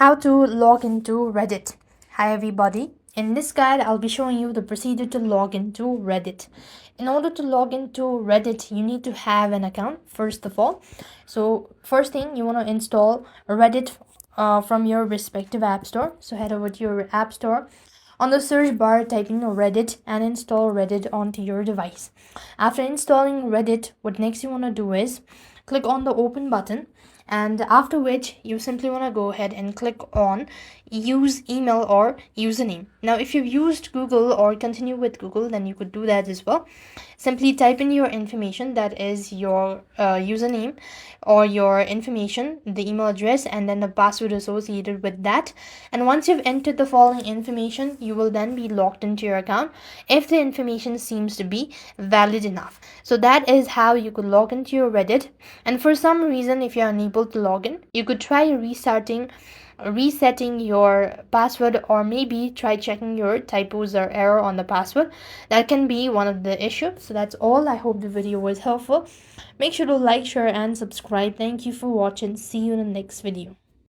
How to log into Reddit. Hi everybody. In this guide, I'll be showing you the procedure to log into Reddit. In order to log into Reddit, you need to have an account first of all. So first thing, you want to install Reddit from your respective app store. So head over to your app store. On the search bar, type in Reddit and install Reddit onto your device. After installing Reddit, what next you want to do is click on the open button, and after which you simply want to go ahead and click on use email or username. Now if you've used Google or continue with Google, then you could do that as well. Simply type in your information, that is your username or your information, the email address, and then the password associated with that. And once you've entered the following information, you will then be logged into your account if the information seems to be valid enough. So that is how you could log into your Reddit. And for some reason, if you're unable to log in, you could try resetting your password, or maybe try checking your typos or error on the password. That can be one of the issues. So that's all. I hope the video was helpful. Make sure to like, share and subscribe. Thank you for watching. See you in the next video.